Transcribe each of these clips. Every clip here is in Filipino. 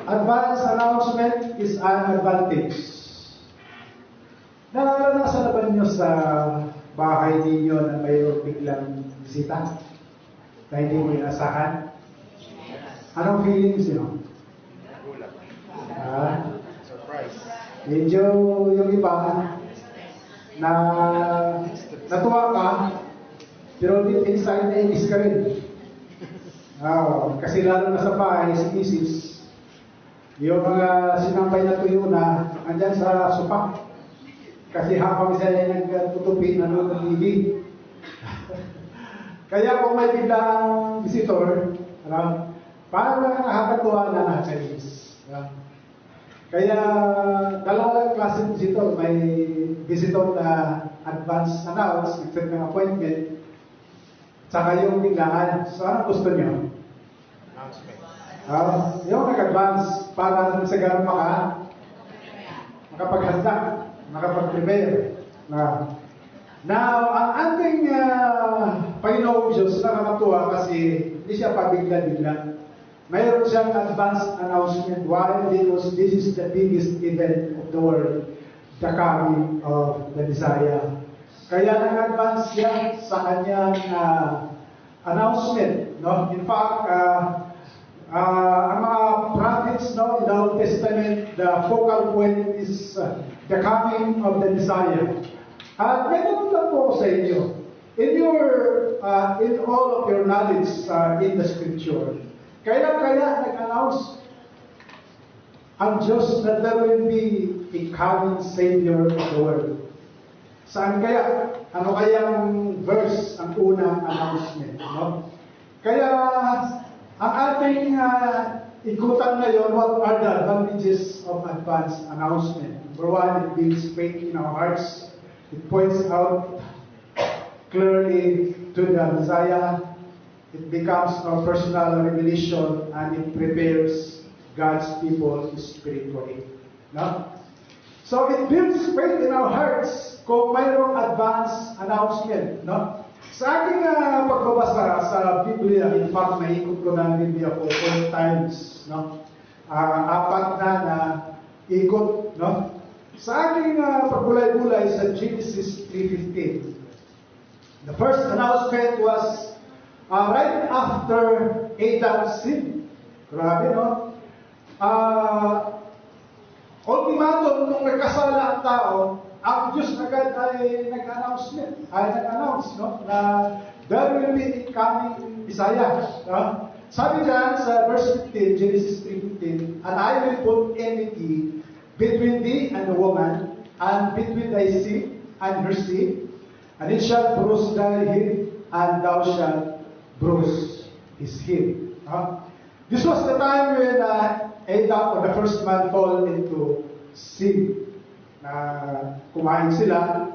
advance announcement is an advantage. Naranasan na ba ninyo sa bahay ninyo na mayroong biglang bisita na hindi mo inasahan? Anong feelings nyo? Surprise. Medyo yung iba na natuwa ka, pero deep inside na inis ka rin. Kasi lalo na sa bahay, si Mrs. Yung mga sinampay na tuyo na andyan sa sopa. Kasi habang siya ay nagtutupi, nanonood ng TV. Kaya kung may biglang visitor, parang nakakatuwa na nakakainis. Kaya dalawang klaseng visitor, may visitor na advance announce, except ng appointment, saka yung biglaan. So anong gusto niyo? Yung nag-advance para sa garma makapaghanda, makapag-prepare. Now, ang ating Panginoong Diyos nakakatuwa kasi hindi siya pabigla-bigla. Mayroon siyang advance announcement. Why? Because this is the biggest event of the world, the coming of the Messiah. Kaya nag-advance siya sa kanyang announcement. No? In fact, ang mga prophets in the Old Testament, the focal point is the coming of the Messiah. At may tanong lang po sa inyo. In all of your knowledge in the Scripture, kailan kaya nag-announce ang Diyos na there will be a coming Savior of the world? Saan kaya? Ano kayang verse ang unang announcement? No? Kaya ang ating ikutan ngayon, what are the advantages of advance announcement? Number one, it builds faith in our hearts. It points out clearly to the Messiah. It becomes our personal revelation and it prepares God's people spiritually. No? So it builds faith in our hearts kung mayroong advance announcement. No? Sa aking pagbabasa sa Biblia, in fact, naikot ko na ang Biblia ko 4 times. No? 4 na ikot. No? Sa aking pagbulay-bulay sa Genesis 3:15, the first announcement was right after Adam's sin. Grabe, no? Ultimatum, nung nagkasala ang tao, ang Diyos agad ay nag-announce, no? Na there will be a coming Messiah. No? Sabi dyan sa verse 15, Genesis 3:15, and I will put enmity between thee and the woman, and between thy seed and her seed, and it shall bruise thy heel, and thou shalt bruise his heel. This was the time when Adam, or the first man, fall into sin. Kumain sila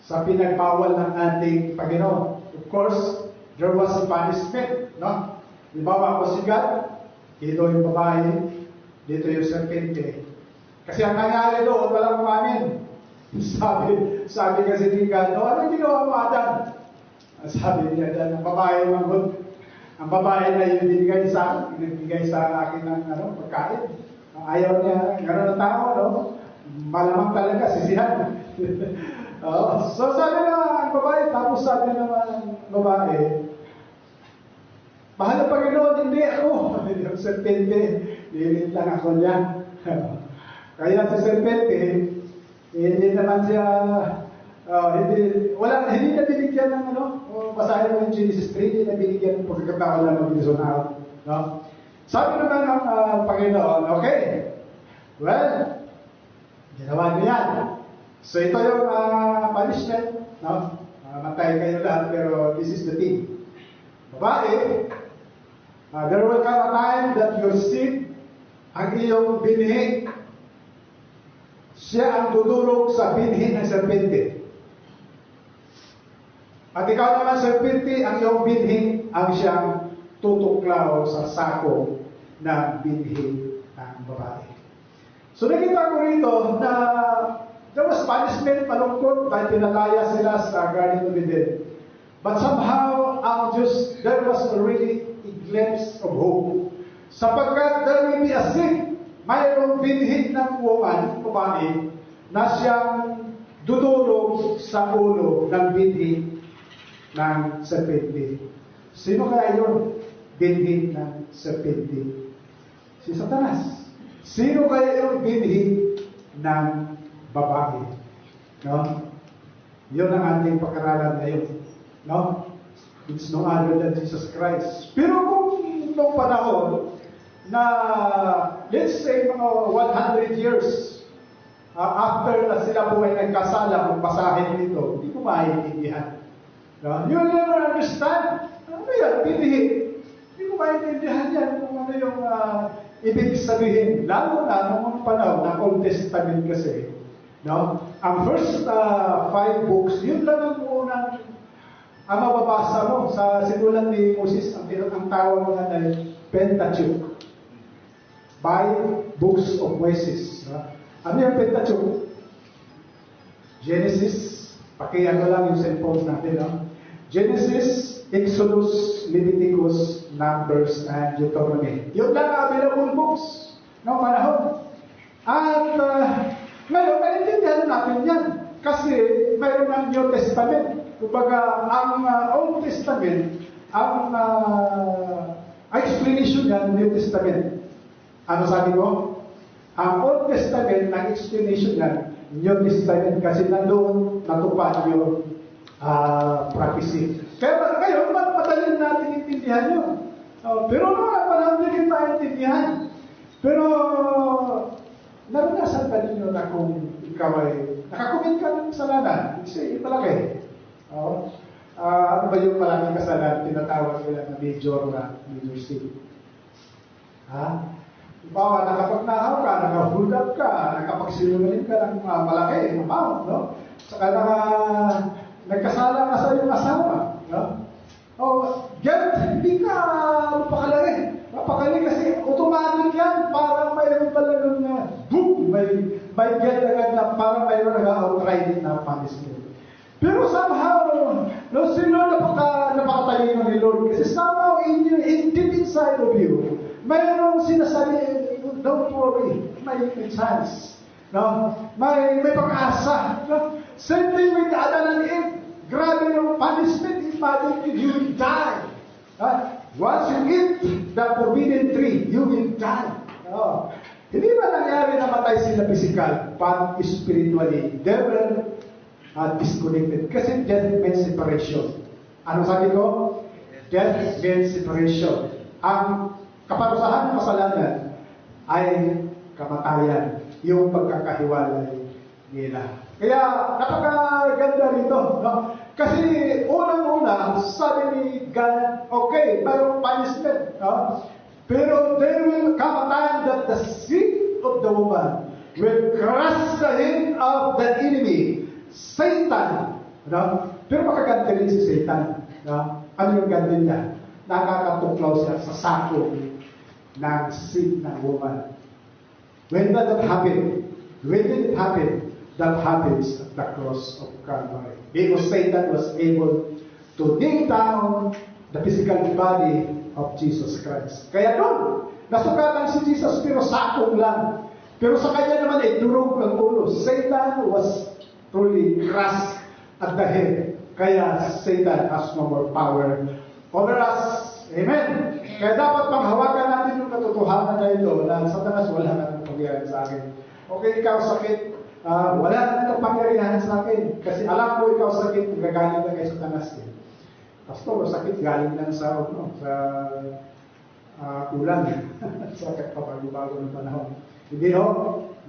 sa pinagbawal ng ating Panginoon. Of course, there was a punishment. No? Halimbawa ako si God, dito yung babae, dito yung serpente. Kasi ang nangyari doon, walang kumain. Sabi kasi ni God, ano ginawa mo, Adam? Sabi niya dyan, ang babae manghod. Ang babae na yung binigay sa akin ng pagkain. Ayaw niya, gano'n ang tao, no? Malamang talaga, sisihan. So sabi na ang babae, tapos sabi naman ang babae, mahal na Panginoon, hindi ako. Yung serpente, lilit lang ako niya. Kaya sa serpente, hindi naman siya, hindi na binigyan ng basahin mo yung Genesis 3, hindi na binigyan ng pagkakataon na mag-reason no? Sabi naman ng Panginoon, okay, well, ginawa niyo yan. So ito yung punishment, no? Matay kayo lahat, pero this is the thing. Babae, there will come a time that your seed, ang iyong binhi, siya ang dudurog sa binhi ng serpente. At ikaw naman, serpente, ang iyong binhi, ang siyang tutuklaw sa sako ng binhi ng babae. So nakita ko rito na there was punishment, malungkot, dahil pinalaya sila sa Garden of Eden. But somehow, ang Diyos, there was already a glimpse of hope. Sapagkat there will be a seed mayroong binhi ng woman, babae, na siyang dudurog sa ulo ng binhi ng serpente. Sino kaya yun? Binhi ng serpente. Si Satanas. Sino kaya yung binhi ng babae? No? Yun ang ating pag-aralan ngayon. No? It's no other than Jesus Christ. Pero kung noong panahon na, let's say, mga 100 years after na sila po ay nagkasala, kung basahin nito, hindi ko maintindihan. No? You will never understand. Ano yan? Binhi. Hindi ko maintindihan yan kung ano yung ibig sabihin. Lalo na noong panahon na Old Testament kasi. No? Ang first 5 books, yun lang ang unang ang mababasa mo sa sinulat ni Moses, ang tawag nga ay Pentateuch. 5 books of Moses. No? Ano yung Pentateuch? Genesis, pakiano lang yung cellphones natin. No? Genesis, Exodus, Leviticus, Numbers, and Deuteronomy. Yun lang ang available books ng panahon. At ngayon, naiintindihan natin yan. Kasi mayroon ng New Testament. Kumbaga, ang Old Testament, ang explanation niya, New Testament. Ano sabi ko? Ang Old Testament, ang explanation niya, New Testament, kasi nandoon natupad yung prophecy. Kaya ngayon, madali natin intindihan yun. Pero marami din maintindihan. Pero, naranasan ba ninyo na kung ikaw ay nakakumit ka ng kasalanan? Kasi malaki. Ano ba yung malaking kasalanan? Tinatawag nila na major sin. Bawa, nakapagnakaw ka, naka-hold up ka, nakapagsinungaling ka ng malaki, amount, no? Saka nagkasala ka sa iyong asawa, no? Hindi ka mapakali kasi automatic yan, parang mayroon talagang boom, may get agad na parang mayroon nag-outright na punishment. Pero somehow, no, si Lord napakatalino ni Lord kasi somehow in deep inside of you, mayroong sinasabi, don't worry, may chance. No? May pag-asa. No? Same thing with Adam and Eve. Grabe yung punishment. Imagine if you will die. Once you eat the forbidden tree, you will die. Hindi ba nangyari na matay sila physical, but spiritually, they were disconnected. Kasi death means separation. Ano sabi ko? Death means separation. Ang kaparusahan ng kasalanan ay kamatayan, yung pagkakahiwalay nila. Kaya napakaganda rito, no? Kasi unang-una, sabi ni God, okay, mayroong punishment, no? Pero there will come a time that the seed of the woman will crush the head of the enemy, Satan. No? Pero makaganti rin si Satan. No? Ano yung ganti niya? Nakakatuklaw siya sa sako ng seed ng woman. When did that happen? When did it happen? That happens at the cross of Calvary. Because Satan was able to dig down the physical body of Jesus Christ. Kaya doon, nasugatan si Jesus pero sakong lang. Pero sa kanya naman ay durog ang ulo. Satan was truly crushed at the head. Kaya Satan has no more power over us. Amen. Kaya dapat panghawakan natin yung katotohanan na ito na Satanas wala na ng pangyarihan sa akin. Okay, ikaw sakit, wala na ng pangyarihan sa akin. Kasi alam ko ikaw sakit, gagaling na kay Satanas. Pastor, sakit galing lang sa kulang. Sakit pa pag-bago ng panahon. Hindi ho,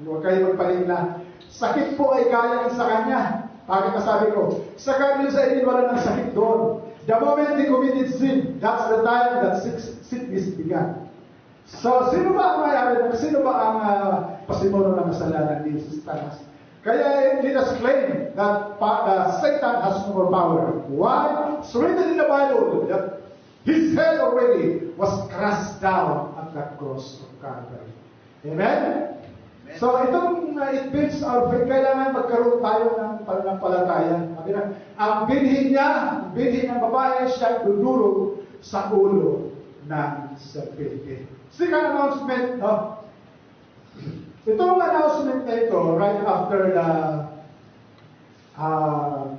huwag kayo magpalimla. Sakit po ay galing sa kanya. Bakit masabi ko? Sa kanya sa inyo wala ng sakit doon. The moment he committed sin, that's the time that sickness began. So, sino ba ang mayroon? Sino ba ang pasimuno ng kasalanan ni Satanas? Kaya let us claim that Satan has no more power. Why? It's written in the Bible that his head already was crushed down at the cross of Calvary. Amen? So, itong it builds our faith. Kailangan magkaroon tayo ng pananampalataya. Ang binhi niya, ang binhi ng babae, siya dudurog sa ulo ng serpente. Second announcement, no? Itong announcement na ito, right after the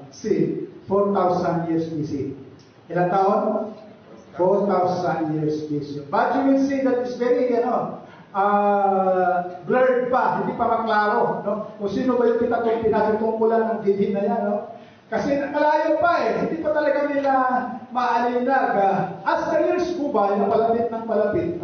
see, 4,000 years BC. Ilang taon? 4,000 years BC. But you will see that it's very, blurred pa, hindi pa maklaro, no? Kung sino ba yung pinatutungkulan ng dibdib na yan, no? Kasi nakalayo pa hindi pa talaga nila maalinag. As the years go by, palapit ng palapit,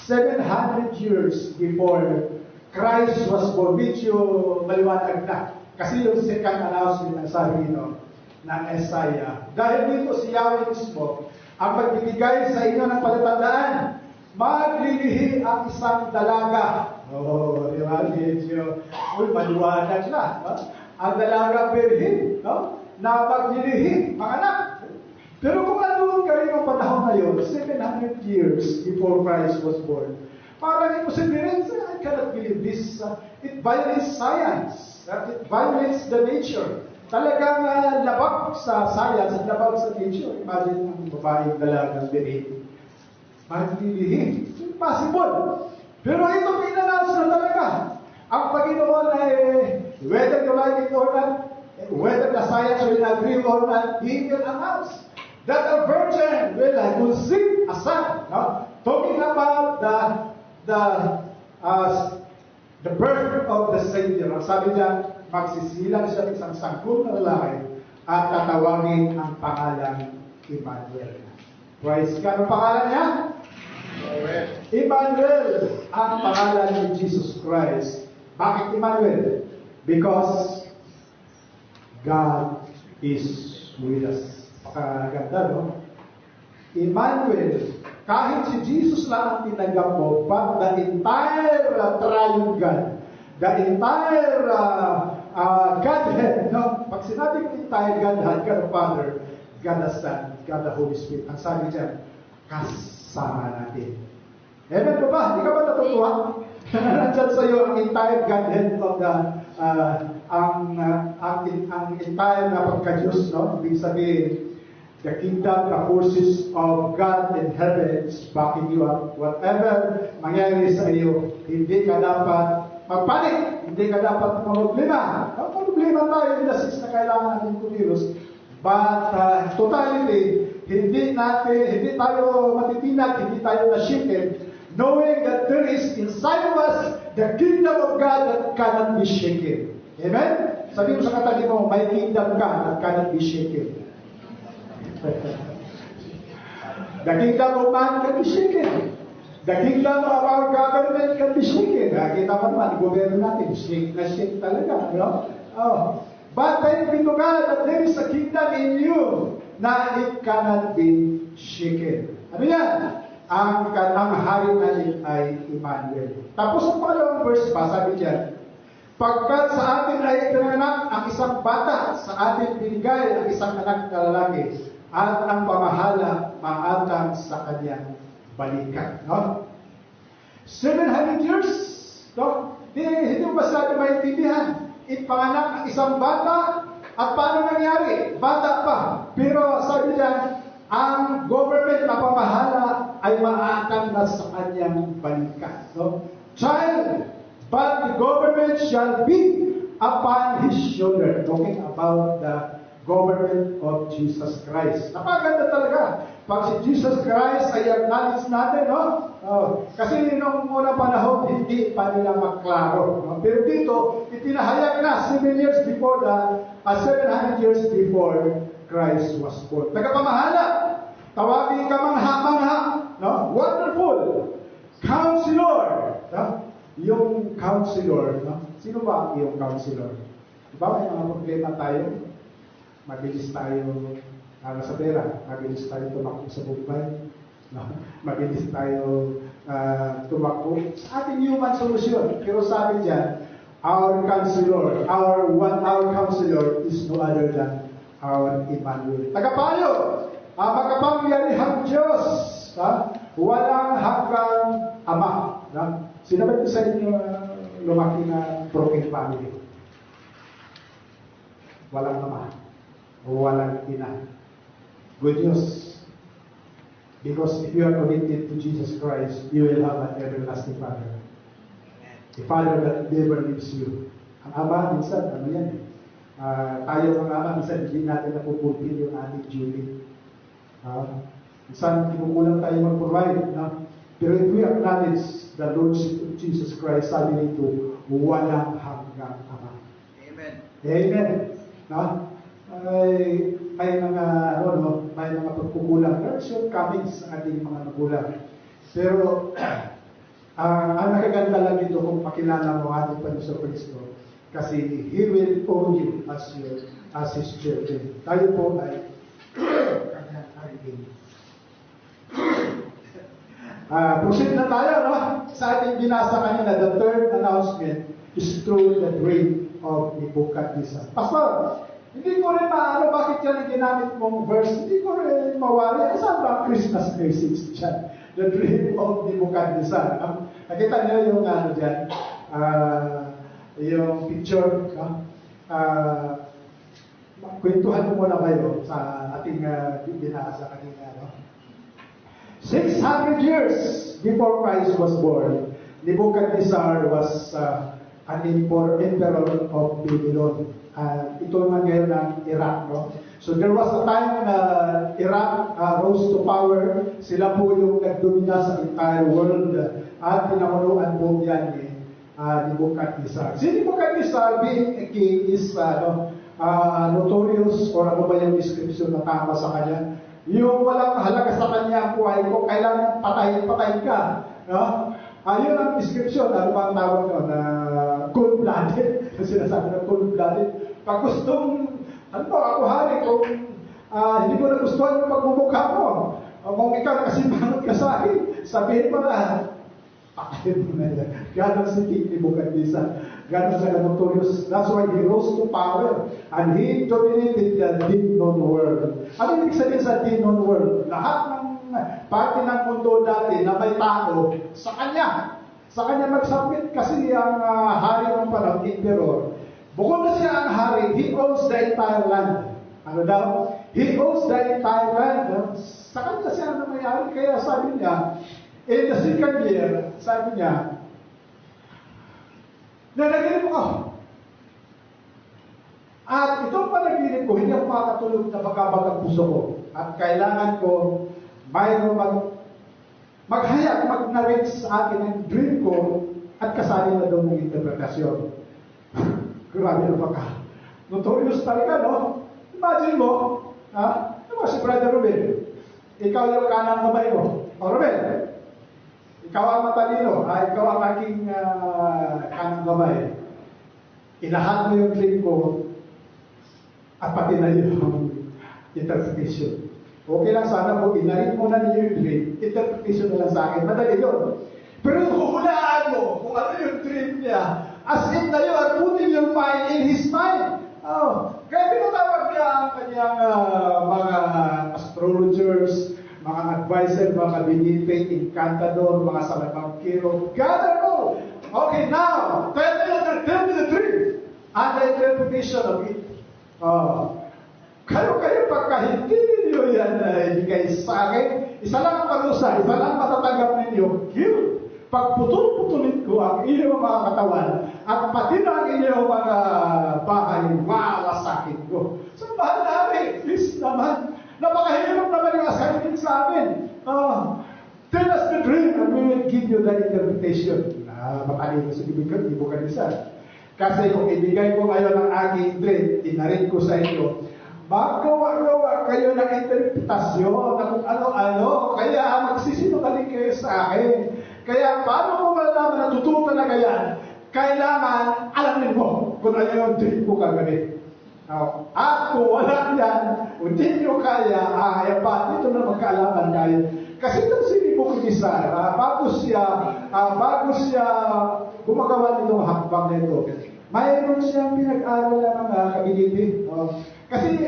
700 years before Christ was born, medyo maliwanag na. Kasi yung second announcement na sabi nito, ng Isaiah. Dahil dito si Yahweh mismo, ang magbibigay sa inyo ng palatandaan, maglilihi ang isang dalaga. Di ba? Medyo, maliwanag na. No? Ang dalaga birhin, no? Na maglilihi, mga anak. Pero kung ano ka rin ang panahon na yun, 700 years before Christ was born, parang imposible rin, I cannot believe this. It violates science. It violates the nature. Talagang labag sa science at labag sa nature. Imagine ang babaeng dalagang birhin. Maglilihi. Impossible. Pero ito pinanouns na talaga. Ang Panginoon ay, whether you like it or not, whether the science will agree or not, He will announce that a virgin will conceive a son. No? Talking about the birth of the Savior. Ang sabi niya, magsisilang siya ng isang sanggol na lalaki at tatawagin ang pangalang Emmanuel. Praise God. Ang pangalan niya? Emmanuel, ang pangalan ni Jesus Christ. Bakit Emmanuel? Because God is with us. Pakaganda, no? Emmanuel, kahit si Jesus lang ang tinanggap mo, but the entire triune God, the entire Godhead, no? Pag sinabi ko entire Godhead, God the Father, God the Son, God the Holy Spirit, ang sabi dyan, kasama natin. Amen po ba? Hindi ka ba natutuwa? Nandyan sa iyo ang entire Godhead of the ang entire na pagka-Diyos, no? Ibig sabihin, the kingdom, the forces of God in heaven is backing you up. Whatever mangyayari sa iyo, hindi ka dapat magpanik, hindi ka dapat problema. Ang problema tayo in the sense na kailangan natin kumilos. But totality, hindi tayo matitinag, hindi tayo na-shaken, knowing that there is inside of us the kingdom of God that cannot be shaken. Amen? Sabi mo sa katabi mo, may kingdom ka that cannot be shaken. The kingdom of man can be shaken. The kingdom of our government can be shaken. Kita mo naman, gobyerno natin, shake na shake talaga. No? Oh. But thank be to God that there is a kingdom in you na it cannot be shaken. Ano yan? Ang hari natin ay Emmanuel. Tapos ang pangalawang verse pa, sabi diyan, pagkat sa atin ay pinanganak ang isang bata, sa atin binigay ang isang anak na lalaki, at ang pamahala maatang sa kanyang balikat. No? 700 years, no? Hindi mo ba sabi maintindihan? Ipanganak ang isang bata, at paano nangyari? Bata pa. Pero sabi niya, ang government na pamahala ay maatang na sa kanyang balikat. No? Child, but the government shall be upon his shoulder. Talking about the government of Jesus Christ. Napaganda talaga. Pag si Jesus Christ ay acknowledge natin, no? Kasi nung unang panahon, hindi pa nila maklaro. No? Pero dito, itinahayag na 700 years before Christ was born. Tagapamahala, tawagin ka mangha-mangha, no? Wonderful, Counselor, no? Yung Counselor, no? Sino ba yung Counselor? Diba may mga problema tayo? Mabilis tayo sa pera, mabilis tayo tumakbo sa buhay, no? Mabilis tayo tumakbo sa ating human solution. Pero sabi dyan, our counselor is no other than our Emmanuel. Tagapayo, makapangyarihang Diyos, walang hanggang Ama. Sino ba sa inyo lumaki na broken family? Walang ama, walang ina. Good news. Because if you are committed to Jesus Christ, you will have an everlasting Father. a father that never leaves you. Ang ama, minsan, ano yan eh. Tayo mga ama, minsan hindi natin napupulpil yung ating duty. Minsan, kinukulang tayo mag-provide. Pero if we acknowledge the Lord Jesus Christ, sabi nito, walang hanggang ama. Amen. Amen. May mga, may mga pagkukulang. There are shortcomings sa ating mga magulang. Pero, ang nakaganda lang dito kung makilala mo ating Panginoon Kristo, kasi He will own you as His children. Tayo po ay kanyang harigin. Proceed na tayo, no? Sa ating binasa kanina, the third announcement is through the dream of Nebuchadnezzar. Pastor, hindi ko rin maano bakit yan ang ginamit mong verse. Hindi ko rin mawari. Saan ba ang Christmas message dyan? The dream of Nebuchadnezzar. Nakita niyo yung ano dyan? Yung picture, no? Kwentuhan ko muna kayo sa ating binasa kanina, no? 600 years before Christ was born, Nebuchadnezzar was an emperor of Babylon. Ito naman ngayon ng Iraq, no? So there was a time na Iraq rose to power. Sila po yung nagdomina sa entire world at pinamunuan po yan ni Nebuchadnezzar. Si Nebuchadnezzar being a king is notorious, or ano ba yung description na tama sa kanya? Yung walang halaga sa kanya ang buhay ko, kailangan patayin ka. No? Yun ang description. Ano ba ang tawag ko? Cold-blooded. Sinasabi na cold-blooded. Pag gustong, ako hari, kung hindi mo nagustuhan yung pagmumukha mo, kung ikaw kasi bangot ka sa akin, sabihin mo na, pakain mo na yan. Ganon si King Nebuchadnezzar. Ganon sa notorious. That's why he rose to power. And he dominated the demon world. Ano ibig sabihin sa demon world? Lahat ng parte ng mundo dati na may tao, sa kanya. Sa kanya magsabit kasi ang hari ng panahon, emperor. Bukod na siya ang hari, he owns the entire land. Ano daw? He owns the entire land. Sa kanya siya na may hari. Kaya sabi niya, in the second year, sabi niya, nanaginip ako. At itong panaginip ko, hindi ako makakatulog na bagabag ang puso ko. At kailangan ko mayroong maghayag, mag-narrate sa akin ang dream ko at kasali na daw ng interpretasyon. Grabe na baka. Notorious talaga, no? Imagine mo, ano si Brother Ruben? Ikaw yung kanang kamay mo. O Ruben, ikaw ang matalino, ikaw ang aking kanang kamay. Inahan mo yung dream ko at pati na yung interpretation. Okay lang sana po, inarin mo na ninyo yung dream, interpretation na lang sa akin, madali yun. Pero huhulaan mo kung ano yung dream niya, as if na you are putting your mind in his mind. Kaya pinatawag niya ang kanyang mga astrologers, mga advisor, mga binipate, encantador, mga salabangkiro. Gather all. Okay, now, tell me the dream and the interpretation of it. Kayo pagka hindi ninyo yan ibigay sa akin, isa lang ang parusa, isa lang matatanggap ninyo, guilt. Pagputol-putulin ko ang inyong mga katawan at pati na ang inyong mga bahay, maalasakin ko. So, mahal namin, please naman, napakahirap naman yung assignment sa amin. Tell us the dream and we will give you the interpretation. Makalino sa Nebuchadnezzar. Kasi kung ibigay ko ngayon ang aking dream, inarin ko sa inyo, magawa kayo ng interpretasyon na kung ano-ano, kaya magsisinungaling kayo sa akin. Kaya paano mo malaman na totoo talaga yan? Kailangan alamin mo kung ano yung dream ko kagabi. At kung wala yan, kung hindi nyo kaya, dito na magkaalaman kayo. Kasi itong si Nebuchadnezzar, bago siya gumagawa nitong hakbang na ito, mayroon siyang pinag-aral ng mga kabiniti. Kasi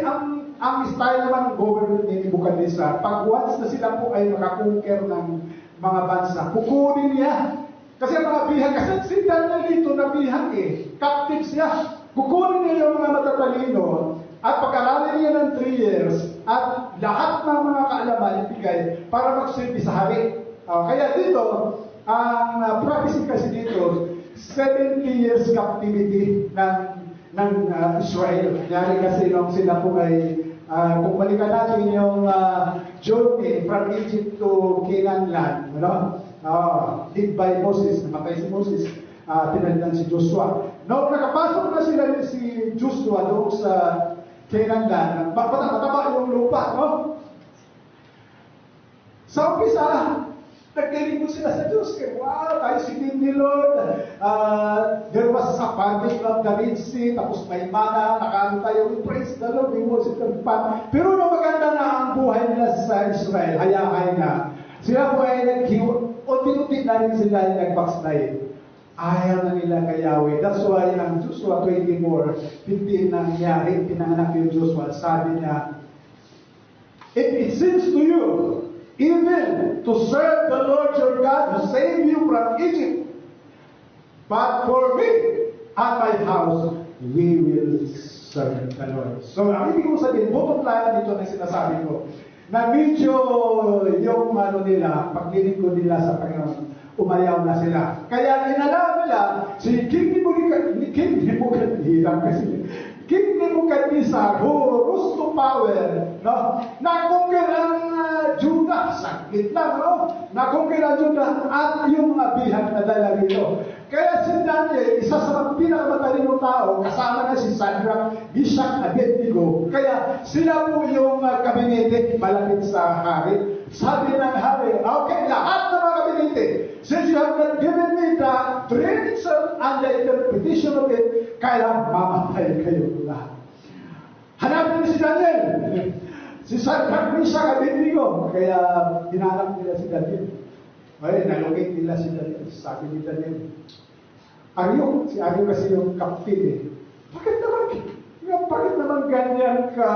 ang style naman ng government ni Nebuchadnezzar, pag once na sila po ay makakonquer ng mga bansa, kukunin niya. Kasi ang mga bihag, kasi si Daniel dito na bihag captive siya. Kukunin niya yung mga matatalino at pag-aralin niya ng 3 years at lahat ng mga kaalaman ibigay para magsilbi sa hari. Kaya dito, ang prophecy kasi dito, 70 years captivity ng Israel. Nangyari kasi nung sila po ay, kung balikan natin yung journey from Egypt to Canaan land, led by Moses, namatay si Moses, tinalitan si Joshua. Nung nakapasok na sila si Joshua doon sa Canaan land, mataba yung lupa, no? Sa umpisa, naglilingkod sila sa Diyos. Wow, tayo silid ni Lord. There was a parting of the Red Sea, tapos may mana, nakaano tayo, we praise the Lord, we worship the Lord. Pero nung maganda na ang buhay nila sa Israel, hayahay na. Sila po ay unti-unti na rin sila ay nag-backslide. Ayaw na nila kay Yahweh. That's why ang Joshua 24:15 nangyari, pinanganak yung Joshua, sabi niya, if it seems to you, even to serve the Lord your God who saved you from Egypt, but for me and my house, we will serve the Lord. So, ang ibig ko sabihin, bottom line dito na sinasabi ko, na medyo yung nila, paglilingkod nila sa Panginoon, umayaw na sila. Kaya inalaw nila si King Nebuchadnezzar, who rose to power, no? Na-conquer ang Judah, sakit lang, no? Na-conquer ang Judah at yung mga bihag na dala rito. Kaya si Daniel, isa sa pinakamatalinong tao, kasama na si Shadrach, Meshach, Abednego. Kaya sila po yung kabinete malapit sa hari. Sabi ng hari, okay, lahat ng mga kabinete, since you have not given me the dream itself and the interpretation of it, kaya mamatay kayo lahat. Hanapin niyo si Daniel. Si Shadrach, Meshach, Abednego. Kaya hinanap nila si Daniel. Ay, nalungit nila si Daniel. Sabi ni Daniel, Aryo, si Aryo kasi yung captain eh. Bakit naman ganyan ka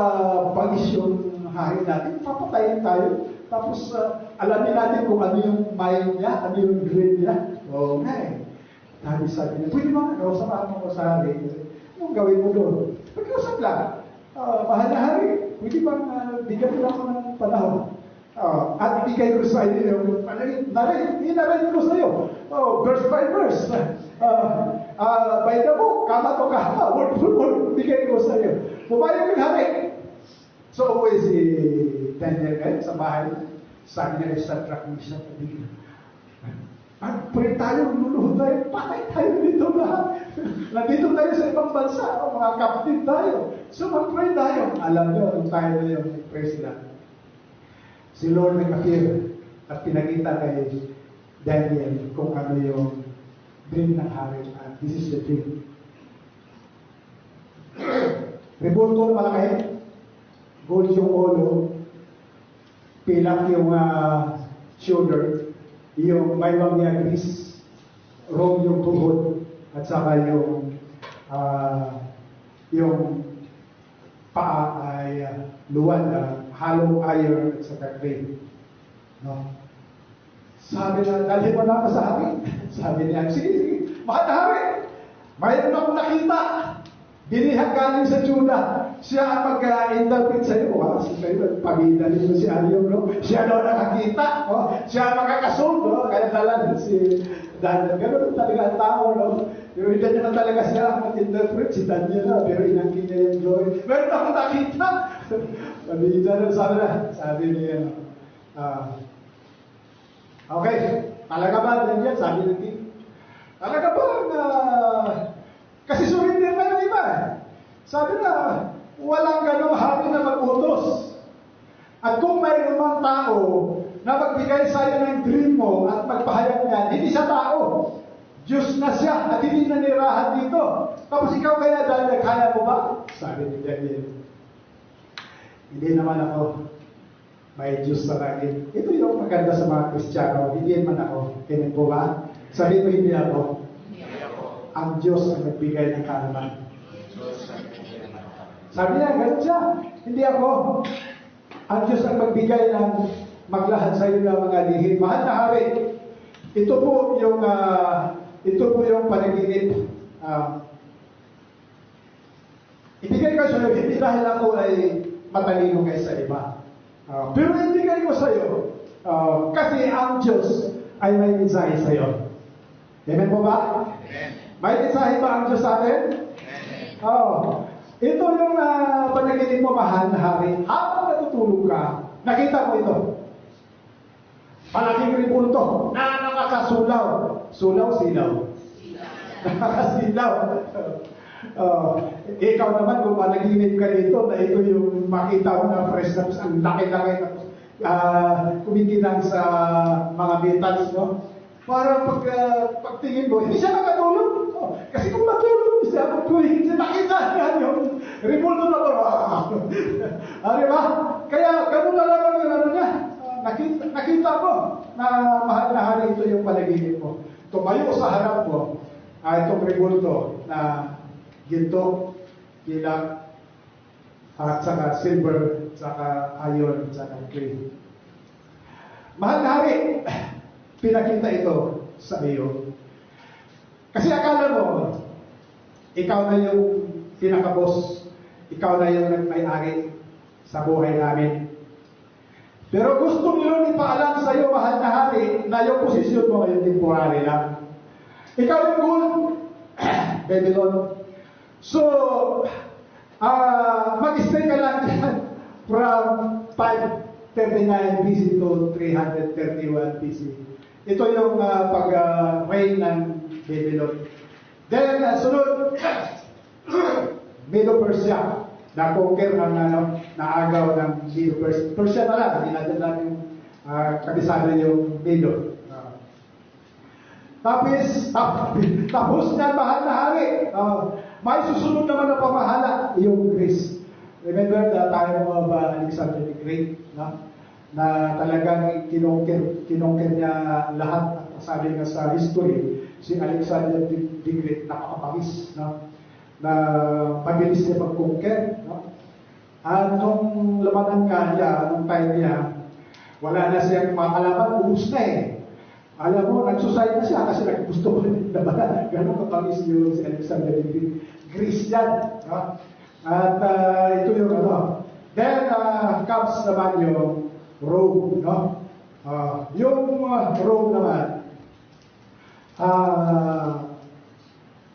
bangis yung hari natin? Papatayin tayo. Tapos alamin natin kung ano yung mind niya, ano yung dream niya. Oo nga eh. Sabi niya, pwede ba samahan mo ko sa hari? Anong gawin mo doon? Pagkasap lang. Mahal na hari, pwede bang bigyan mo lang ako ng panahon? At ibigay ko sa iyo yung inarin ko sa iyo. Verse by verse. By the book, kama to kama, word for word, bigay ko sa iyo. Pumayag yung hari. So, always si Daniel ngayon sa bahay, sabi niya sa truck ni siya, pwede tayo, luluhod tayo, patay tayo dito lahat. Nandito tayo sa ibang bansa, mga captive tayo. So, mag-pray tayo. Alam niyo, nung tayo na yung praise lang. Si Lord nag-appear at pinakita kay Daniel kung ano yung dream ng hari. This is the dream. Rebulto na malaki. Gold yung ulo. Pilak yung shoulder. Yung maywang niya gris. Rome yung tuhod. At saka yung paa ay luwan na hollow iron at saka clay. No? Sabi na, dalhin mo na ako sa hari. Sabi niya, sige, mahal na hari. Mayroon akong nakita. Binihag galing sa Judah. Siya ang mag-interpret sa iyo. Pag-idalhin mo si Aryo, no? Siya daw nakakita. Siya ang makakasunod. Kaya talan si Daniel. Ganun talaga ang tao, no? Pero hindi naman talaga siya ang mag-interpret si Daniel. Pero inangkin niya yung joy. Meron akong nakita. Sabi niya, okay, talaga ba, Daniel? Sabi ng king. Talaga ba, kasi surrender na yung iba. Sabi na, walang ganong hari na mag-utos. At kung mayroon mang tao na magbigay sa iyo ng dream mo at magpahayag niyan, hindi siya tao. Diyos na siya at hindi nanirahan dito. Tapos ikaw kaya dahil kaya mo ba? Sabi ni Daniel. Hindi naman ako. May Diyos sa langit. Ito yung maganda sa mga Kristiyano. Hindi naman ako. Kaya po ba? Sabi mo, hindi ako. Ang Diyos ang nagbigay ng kaalaman. Sabi niya, ganun siya. Hindi ako. Ang Diyos ang magbigay ng maglahad sa iyo ng mga lihim. Mahal na hari, ito po yung panaginip. Ibigay ko sa iyo, hindi dahil ako ay matalino kaysa iba. Pero ibigay ko sa iyo, kasi ang Diyos ay may mensahe sa iyo. Amen po ba? May mensahe ba ang Diyos sa atin? Oh. Ito yung panaginip mo, mahal na hari. Habang natutulog ka, nakita mo ito. Malaking ribulto na nakakasulaw. Sulaw, silaw. Nakakasilaw. Ikaw naman, kung panaginip ka dito, na ito yung makita mo na fresh na ang laki-laki na kumikinang sa mga metals, no? Para pagtingin mo, hindi siya nakatulog. Kasi kung matulog siya, magkuhin siya, nakita niya yung ribulto na ito. Di ba? Kaya, ganun na lang ang ano niya. Nakita mo na mahal na hari, ito yung panaginip mo. Tumayo sa harap mo, itong ribulto na ginto, kilak, at saka silver, saka iron, saka clay. Mahal na hari, pinakita ito sa iyo. Kasi akala mo, ikaw na yung pinaka-boss, ikaw na yung nagmay-ari sa buhay namin. Pero gusto nyo ipaalam sa iyo, mahal na hari, na yung posisyon mo ngayon temporary lang. Ikaw yung gold, Babylon. So, mag-stay ka lang dyan from 539 BC to 331 BC. Ito yung pag-reign ng Babylon. Then, sunod, Medo-Persia. Na-conquer ng naagaw ng Medo-Persia. Persia na lang, hindi natin lang yung kabisado yung Medo. Tapos na mahal na hari. May susunod naman na pamahala, yung Greece. Remember the time of Alexander the Great, no? Na talagang kinongker niya lahat. Sabi nga sa history, si Alexander the Great napakapangis, no? Na pabilis niya mag-conquer, no? At nung labanan nga niya, nung time niya, wala na siyang mga kalaban, ubus na eh. Alam mo, nag-suicide na siya kasi gusto ko rin labanan. Ganun kapangis yun si Alexander the Great. Greece yan, no? At ito yung ano. Then comes naman yung Rome, no? Yung Rome naman,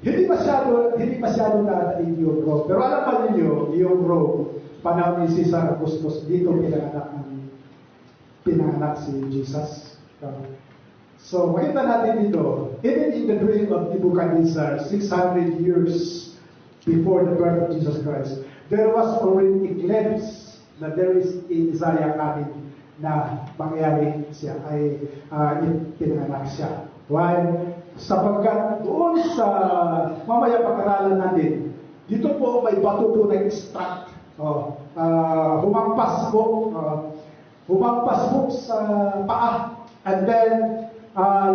hindi masyado natin yung Rome. Pero alam pa ninyo, yung Rome, panahon ni Caesar Augustus, dito pinanganak si Jesus. So, makita natin dito, even in the dream of Nebuchadnezzar, 600 years before the birth of Jesus Christ, there was already a glimpse na there is a Messiah coming na mangyari siya, ay pinanganak siya. Why? Sapagkat doon sa mamaya pag-aralan natin, dito po may bato po na-extract. Humampas po sa paa. And then,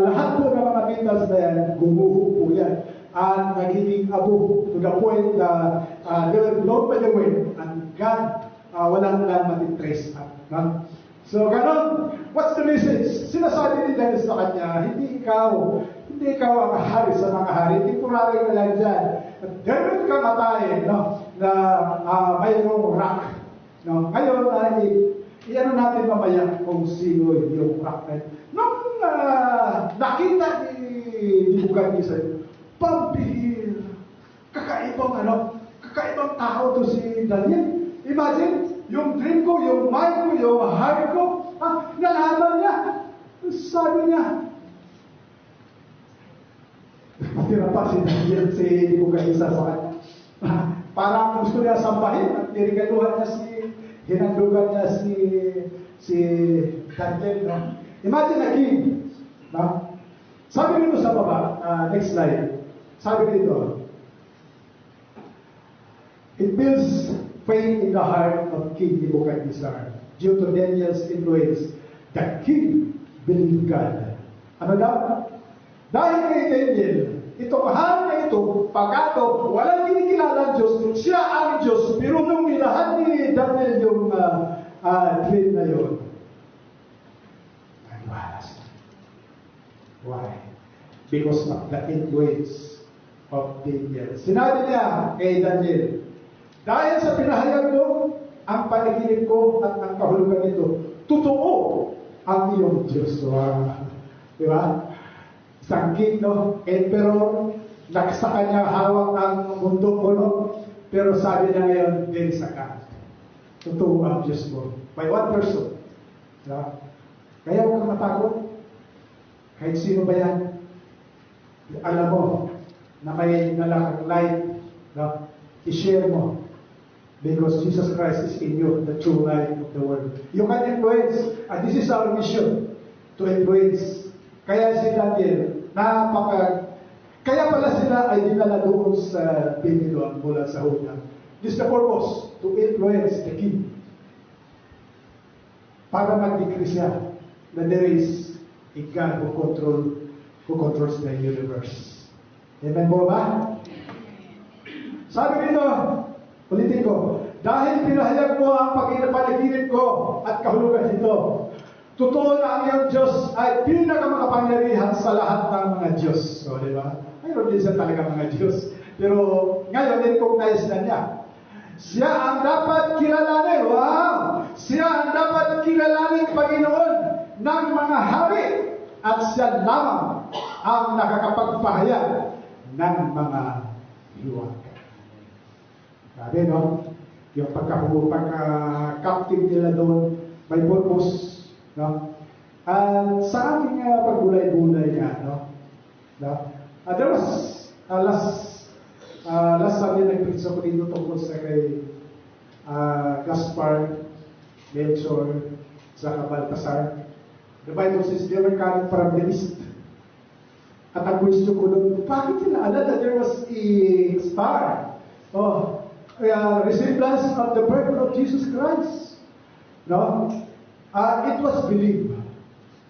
lahat po ng mga metals na yan, gumuho po yan. At nagiging abo to the point na they were blown by the wind and God, walang matitrace up. No? So, ganon. What's the message? Sinasabi ni Daniel sa kanya, hindi ikaw ang hari sa mga hari. Temporary ka lang dyan. At there will ka matayin, no? Na mayroong rock. No? Ngayon, i-ano natin mamaya kung sino yung rock na yun. Nung nakita ni Nebuchadnezzar, pambihir, kakaibang tao to si Daniel. Imagine, yung dream ko, yung mind ko, yung heart ko, nalaman niya. Sabi niya, tira pa si Daniel, si Nebuchadnezzar sa kanya. Parang gusto niya sambahin at nirigaluhan niya hinandugan niya si Daniel, no? Imagine a king, no? Sabi nito sa baba, next slide. Sabi nito, it builds faith in the heart of King Nebuchadnezzar. Due to Daniel's influence, the king believed God. Ano daw? Dahil kay Daniel, itong mahal na ito, pagkato, walang kinikilala ang Diyos, siya ang Diyos, pero nung nilahan ni Daniel yung dream na yun, naniwala siya. Why? Because of the influence of Daniel. Sinabi niya kay Daniel, dahil sa pinahayag mo, ang panaginip ko at ang kahulugan nito, totoo ang iyong Diyos. Wow. Di ba? Isang king, no? Emperor, Sa kanya hawak ang mundo puno. Pero sabi niya ngayon, there is a God. Totoo ang Diyos mo. By one person. No? Kaya huwag kang matakot. Kahit sino ba yan? Alam mo na may nalakang light. No? I-share mo. Because Jesus Christ is in you, the true light of the world. You can influence. And this is our mission. To influence. Kaya si Daniel, kaya pala sila ay dinala doon sa Babylon mula sa una. This is the purpose, to influence the king. Para mag-decree siya na there is a God who controls the universe. Amen po ba? Sabi dito, politiko, dahil pinahayag mo ang pagpapanaginip ko at kahulugan nito, totoo na ang iyong Diyos ay pinakamakapangyarihan sa lahat ng mga Diyos. So, di ba? Mayroon din siya talaga mga Diyos. Pero ngayon, recognize na niya. Siya ang dapat kilalanin. Wow! Siya ang dapat kilalanin Panginoon ng mga hari. At siya lamang ang nakakapagpahayag ng mga hiwaga. Sabi, no? Yung pagka-captive nila doon, may purpose. No? At sa aking pagbulay-bulay nga, no? There was last Sunday nag-preach ako dito tungkol sa kay Gaspar, Melchor, sa Baltasar. The Bible says they were coming from the east. At ang gusto ko doon, bakit sila alala that there was a star? Resemblance of the birth of Jesus Christ. No? It was believed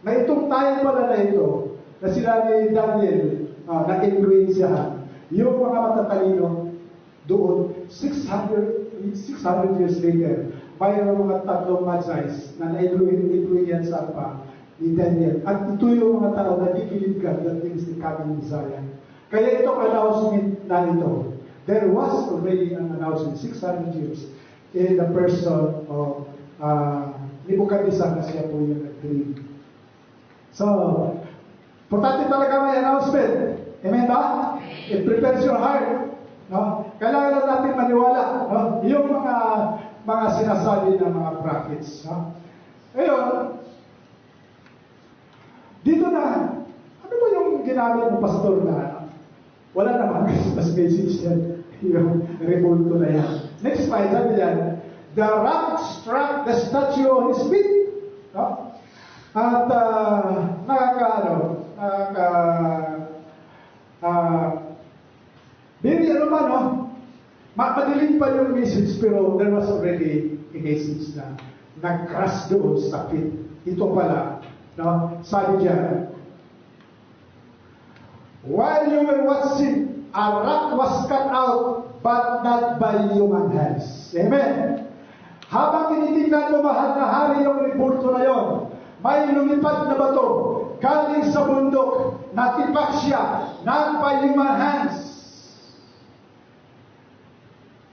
na itong tayo pala na ito, na sila ni Daniel, na-influensyahan, yung mga matatalino doon, 600 years later, mayroon mga tatlong magi's na na-influensyahan pa ni Daniel. At ito yung mga tao na di-believe God that there is the coming Messiah. Kaya itong announcement na ito, there was already an announcement 600 years in the person of Nebuchadnezzar na siya po yung nag-dream. So, importante talaga may announcement. Amen ba? It prepares your heart. No? Kailangan natin maniwala. No? Yung mga sinasabi ng mga prophets. No? Ngayon, dito na, ano ba yung ginamit ng pastor na wala naman Christmas message yan. Yung revolto na yan. Next slide, sabi yan, the rock struck the statue on his feet. No? At very ano ba, no? Mapadilim pa yung message, pero there was already a message na nag-crash doon sa feet. Ito pala, no? Sabi diyan, while you were watching, a rock was cut out, but not by human hands. Amen. Habang tinitingnan mo, mahal na hari, yung reporto na yon, may lumipad na bato galing sa bundok, natipak siya, not by human hands.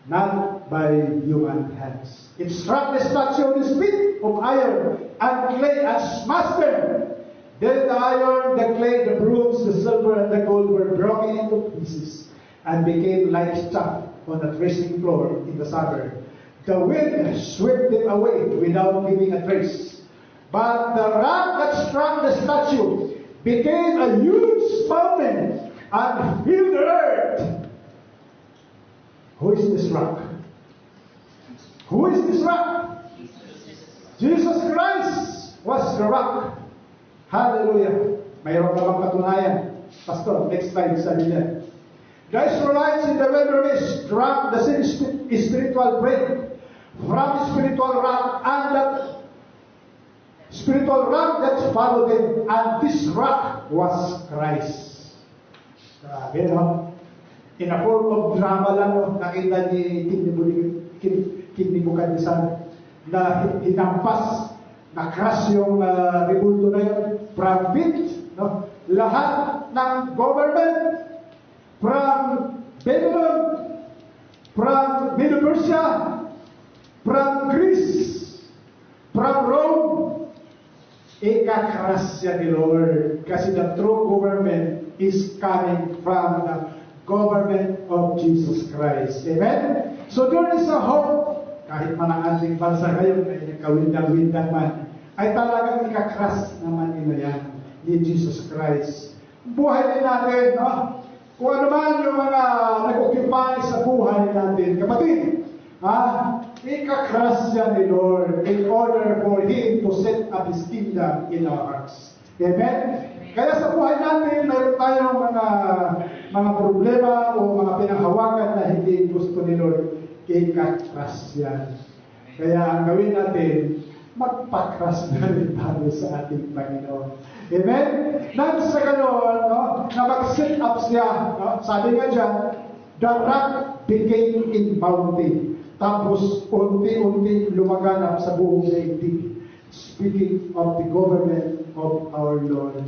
Not by human hands. It struck the statue of his feet of iron and clay and smashed them. Then the iron, the clay, the bronze, the silver, and the gold were broken into pieces and became like chaff on the threshing floor in the summer. The wind swept them away without leaving a trace. But the rock that struck the statue became a huge mountain and filled the earth. Who is this rock? Who is this rock? Jesus Christ was the rock. Hallelujah. Mayroon na bang patunayan? Pastor, next slide, sabi niya. The Israelites in the wilderness drank the same spiritual bread from spiritual rock, and that spiritual rock that followed them, and this rock was Christ. Grabe, no? In a form of drama lang, no? Nakita ni King Nebuchadnezzar na hinampas, na-crush yung rebulto na yun, from feet, no? Lahat ng government, from Babylon, from Medo-Persia, from Greece, from Rome, ika-crush siya ni Lord. Kasi the true government is coming from the government of Jesus Christ. Amen? So there is a hope, kahit man ang ating bansa ngayon ay nagkawindag-windag man, ay talagang ikakras naman nila yan ni Jesus Christ. Buhay din natin, no? Kung ano man yung mga nag-occupy sa buhay natin, kapatid, ikakras yan ni Lord in order for Him to set up His kingdom in our hearts. Amen? Kaya sa buhay natin, mayroon tayong mga problema o mga pinanghawakan na hindi gusto ni Lord, ikakras yan. Kaya ang gawin natin, magpakras na rin tayo sa ating Panginoon. Amen? Nang sa ganoon, no, na mag-set up siya, no, sabi nga dyan, the rock became in bounty. Tapos, unti-unti lumaganap sa buong daigdig. Speaking of the government of our Lord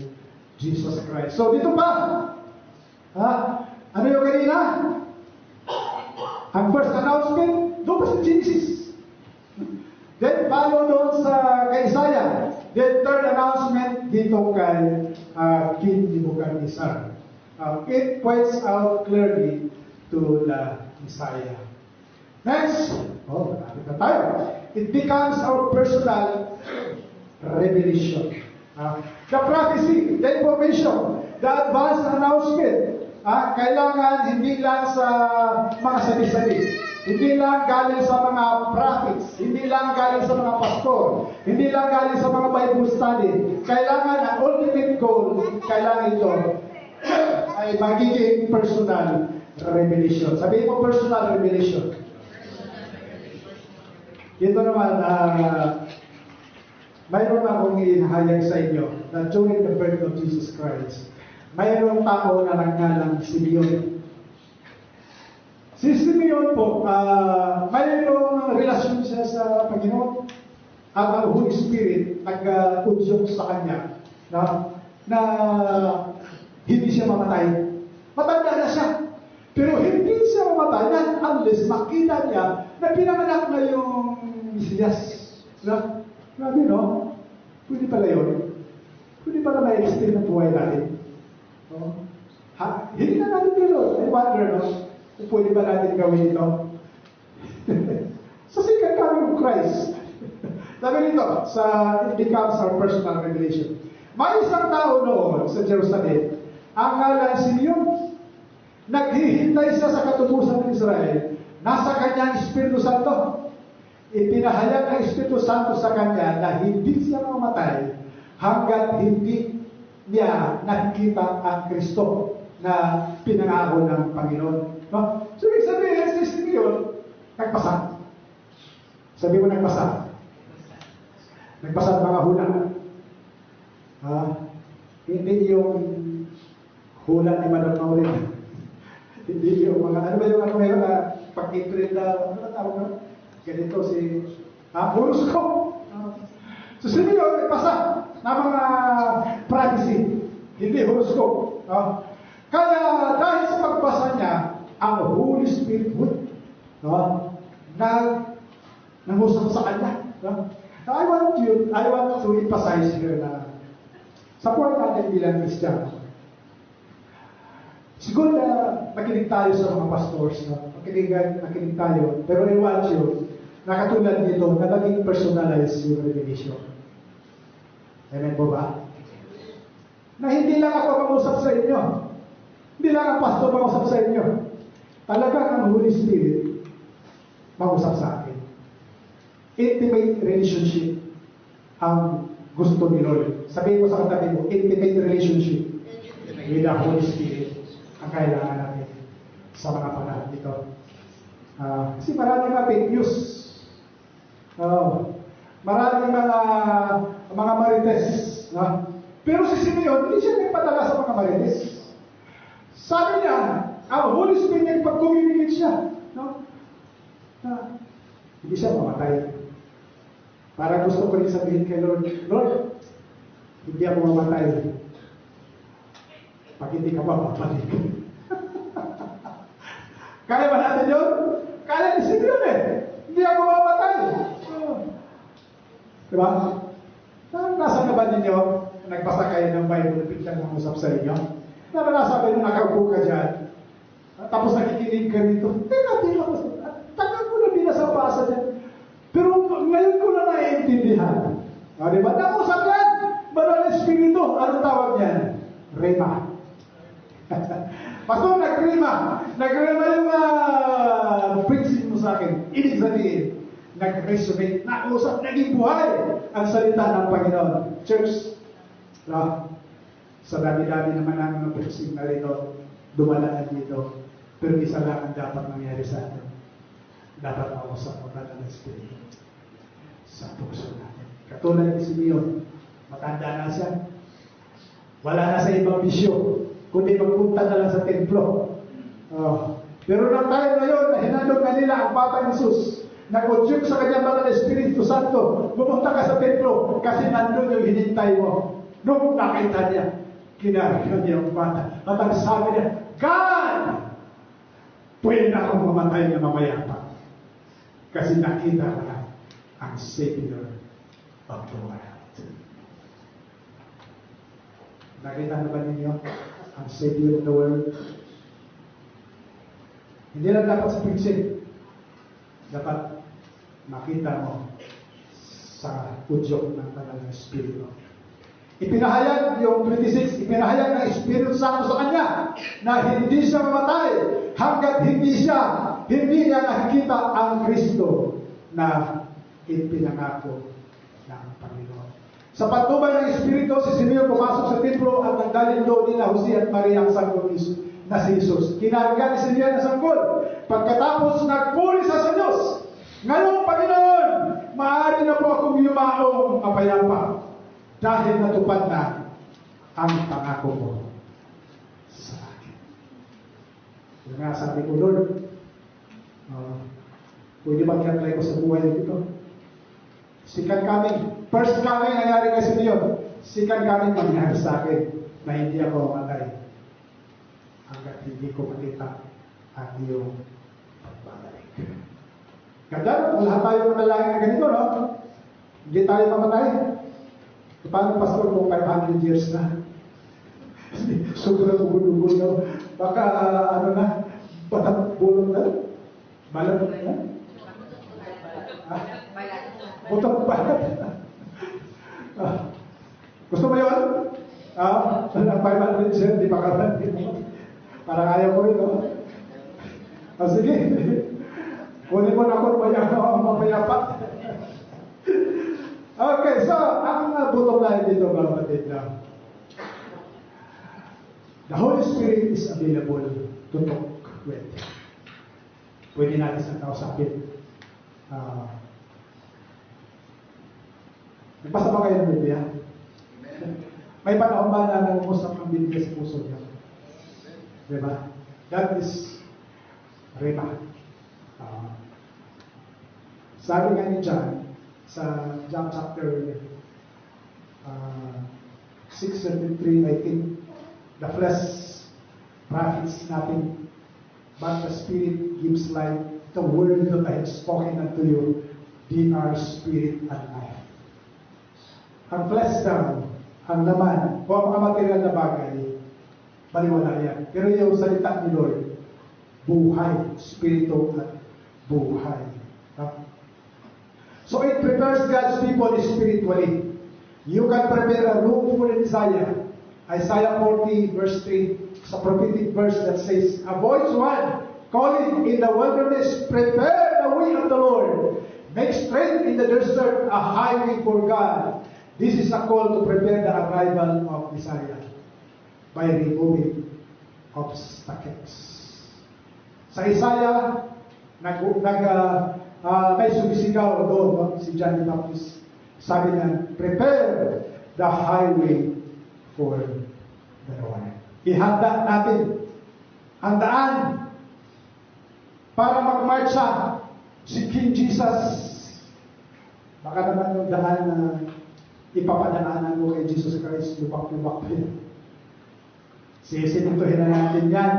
Jesus Christ. So, dito pa, ano yung kanina? Ang first announcement, doon pa sa Genesis. Then, follow doon sa kay Isaiah. Then, third announcement dito kay King Nebuchadnezzar. It points out clearly to the Messiah. Next, marami na tayo. It becomes our personal revelation. The prophecy, the information, the advance announcement, kailangan hindi lang sa mga sabi-sabi, hindi lang galing sa mga prophets, hindi lang galing sa mga pastor, hindi lang galing sa mga Bible study. Kailangan ang ultimate goal, kailangan ito ay magiging personal revelation. Sabihin mo personal revelation. Ito naman, mayroon akong ihahayag sa inyo na during the birth of Jesus Christ, mayroong tao na nagnalang Simeon. Si Simeon po, mayroong relasyon siya sa Panginoon at ang Holy Spirit nag-udyok sa kanya na hindi siya mamatay. Matanda na siya. Pero hindi siya mamatay unless makita niya na pinanganak na yung Mesiyas. Grabe, no? Pwede pala yun. Pwede pala ma-extend ang buhay natin. No? Hindi na natin pero, I wonder, no? Kung pwede ba natin gawin ito? Sa second coming of Christ. Sabi nito, it becomes our personal revelation. May isang tao noon sa Jerusalem, ang ngalan Simeon. Naghihintay siya sa katubusan ng Israel. Nasa kanyang Espiritu Santo. Ipinahayag ng Espiritu Santo sa kanya na hindi siya mamatay hanggat hindi niya nakikita ang Kristo na pinangako ng Panginoon. No? So, ibig sabihin, si Simeon, nagpasa. Sabi mo nagpasa. Nagpasa ng mga hula. Hindi yung hula ni Madam Maureen. Hindi yung mga, ano ba yung meron na pag-imprint na, ano na tawag na? Ganito si, horoscope. So, Simeon, nagpasa na mga prophecy. Hindi horoscope. Kaya, dahil sa pagbasa niya, ang Holy Spirit nangusap sa kanya. I want to emphasize here na sa buhay natin bilang Kristiyan, siguro na makinig tayo sa mga pastors, makinig tayo, pero I want you, na katulad nito, na maging personalized yung revelation. Amen po ba? Na hindi lang ako mag-usap sa inyo, hindi lang ang pastor mag-usap sa inyo, talagang ang Holy Spirit mag-usap sa akin. Intimate relationship ang gusto ni Lord. Sabihin mo sa katabi mo, intimate relationship with the Holy Spirit ang kailangan natin sa mga panahon dito. Kasi maraming mga fake news. Maraming mga marites. Pero si Simeon, hindi siya nagpadala sa mga marites. Sabi niya, ang Holy Spirit nagpag-communicate siya. Hindi siya mamatay. Para gusto ko rin sabihin kay Lord, Lord, hindi ako mamatay. Pag hindi ka mapapalik. Kaya ba natin yun? Kaya ni Simeon Hindi ako mamatay. Diba? Nasa na ba ninyo? Nagbasa kayo ng Bible, biglang nangusap sa inyo? Naranasan kayo nakaupo ka dyan. Tapos nakikinig ka rito. Teka, tagal ko na binasa-basa yan. Pero ngayon ko na naiintindihan. Diba? Nakusap yan! Banal Espiritu. Anong tawag yan? Rema. Pastor, nag-rema. Nag-rema yung preaching mo sa akin. Ibig sabihin, nag-resonate, nakusap, naging buhay ang salita ng Panginoon. Church, sa dami-dami naman namin ng preaching na rito, dumalaan dito. Pero isa lang ang dapat mangyari sa atin. Dapat makusap ang banal ng Espiritu sa puso natin. Katulad ni Simeon, matanda na siya. Wala na sa ibang bisyo, kundi magpunta na lang sa templo. Pero nang tayo ngayon, na hinandog na nila ang Papa Jesus, nag-udyok sa kanyang banal na Espiritu Santo, pumunta ka sa templo, kasi nandun yung hinintay mo. Nung nakita niya, kinarga niya ang bata. At ang sabi niya, God! Pwede na akong mamatay na mamaya pa. Kasi nakita ka ang Savior of the world. Nakita na ba ninyo ang Savior of the world? Hindi lang dapat sa preaching. Dapat makita mo sa udyok ng Banal na Espiritu. Ipinahayag yung 26, ipinahayag ng Espiritu Santo sa kanya na hindi siya mamatay hanggat hindi niya nakikita ang Kristo na ipinangako ng Panginoon. Sa patnubay ng Espiritu, si Simeon pumasok sa templo at nanggaling doon nila Jose at Maria ang sanggol na si Jesus. Kinarga ni Simeon ang sanggol. Pagkatapos nagpuri sa Diyos, ngayong Panginoon, maaari na po akong yumaong mapayapa dahil natupad na ang pangako mo sa akin. Yung nga sabi ko, Lord, pwede ba i-apply ko sa buhay dito? Second coming. First coming nangyari kay Simeon. Second coming mangyari sa akin na hindi ako mamatay hanggat hindi ko makita ang iyong pagbabalik. Ganda, kung lahat tayo manalangin na ganito, no? Hindi tayo mamatay. Paano, Pastor, kung 500 years na? Sobrang ugod-ugod na. Baka, batang bulong na? Balat na? Butang balat. Gusto mo yun? 500 years, di ba ka? Parang ayaw ko rin, no? Sige. Kunin mo na ako mapayapat. Okay, so, ang bottom line dito, mga kapatid, na the Holy Spirit is available to talk with. Pwede natin siyang kausapin. Nagbasa ba kayo ng Biblia? May panahon ba na nangungusap ng Biblia sa puso niya? Diba? That is Rema. Sabi nga ni John, sa John chapter 6:73, I think, the flesh profits nothing, but the Spirit gives life. The word that I have spoken unto you, they are spirit and life. Ang flesh daw, ang laman, o ang mga material na bagay, paliwala yan. Pero yung salita ni Lord, buhay, spirito at buhay. So it prepares God's people spiritually. You can prepare a room for Isaiah. Isaiah 40 verse 3, it's a prophetic verse that says, a voice one calling in the wilderness, prepare the way of the Lord. Make straight in the desert a highway for God. This is a call to prepare the arrival of Messiah by removing obstacles. Sa Isaiah, may sumisigaw doon, no? Si John the Baptist. Sabi niya, prepare the highway for the Lord. Ihanda natin ang daan para magmarcha si King Jesus. Baka naman yung daan na ipapadaanan mo kay Jesus Christ, lubak-lubak pa yun. Sisintuhin na natin yan.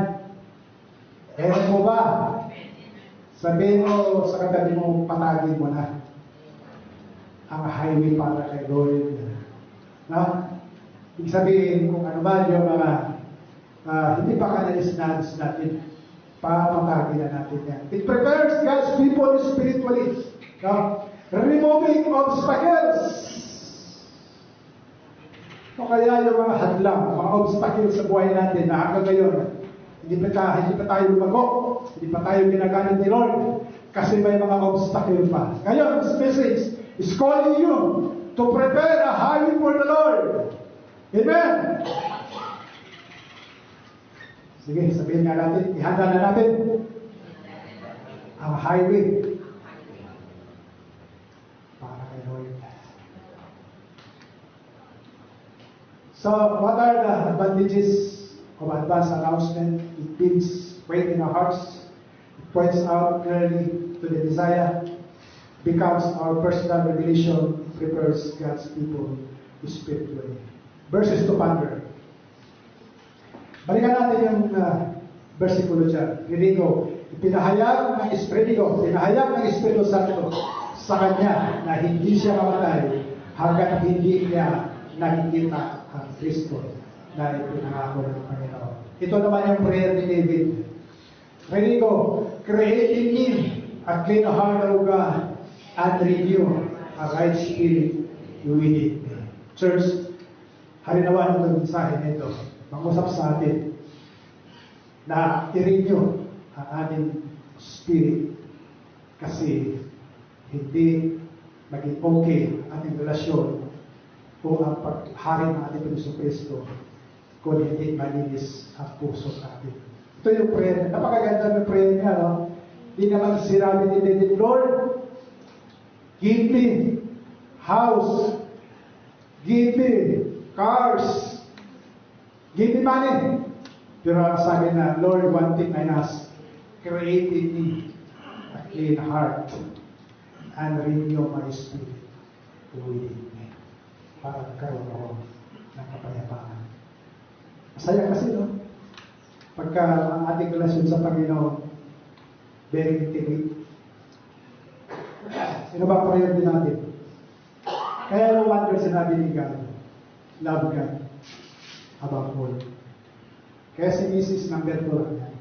Ewan mo ba? Sabihin mo sa katabi mo, patagin mo na ang highway para kay Lord. No? Ibig sabihin, kung ano ba yung mga hindi pa kanalis natin, Papatagin na natin yan. It prepares God's people spiritually. No? Removing obstacles. O kaya yung mga hadlang, mga obstacles sa buhay natin na hanggang ngayon, hindi pa tayo lumago, hindi pa tayo ginagamit ni Lord, kasi may mga obstacle pa. Ngayon, this message is calling you to prepare a highway for the Lord. Amen? Sige, sabihin nga natin, ihanda na natin ang highway para kay Lord. So, what are the advantages of advance announcement? It builds faith in our hearts. It points out clearly to the desire. Becomes our personal revelation. Prepares God's people spiritually. Verses to ponder. Balikan natin yung versikulo dyan. Rinigo. Pinahayag ng Espiritu Santo sa kanya na hindi siya mamatay hanggang hindi niya nakikita ang Kristo na ipinangako ng Panginoon. Ito naman yung prayer ni David. Rinigo, create in me a clean heart, O God, and renew a right spirit within me. Church, halinawan ng mensahe nito. Mangusap sa atin na i-renew ang ating spirit kasi hindi maging okay ang ating relasyon o ang paghari ng ating Panginoon Kristo kung hindi malinis ang puso natin. Ito yung prayer. Napakaganda ng prayer niya, no? Hindi naman sinabi ni David, Lord, give me house, give me cars, give me money. Pero ang sabi na, Lord, one thing I ask, create in me a clean heart and renew my spirit within me. Para magkaroon ako ng kapayapaan. Masaya kasi, no? Pagka ang ating relasyon sa Panginoon, very intimate. Sino ba prayer din natin? Kaya no wonder sinabi ni God, love God above all. Kaya si Mrs. number 2 lang yan.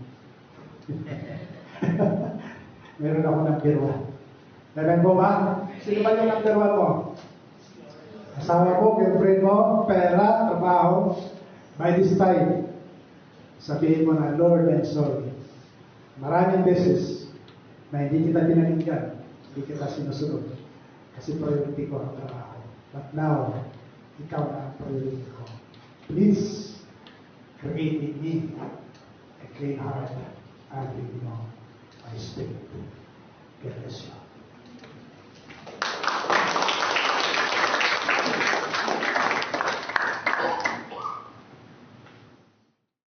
Meron ako number 1. Dagan mo ba? Sino ba yung number 1 mo? Asawa mo, girlfriend mo, pera, trabaho. By this time, sabihin mo na, Lord, I'm sorry. Maraming beses na hindi kita pinaninggan, hindi kita sinusunod. Kasi priority ko ang trabaho. But now, ikaw na ang priority ko. Please, create in me a clean heart and renew my spirit. God bless you.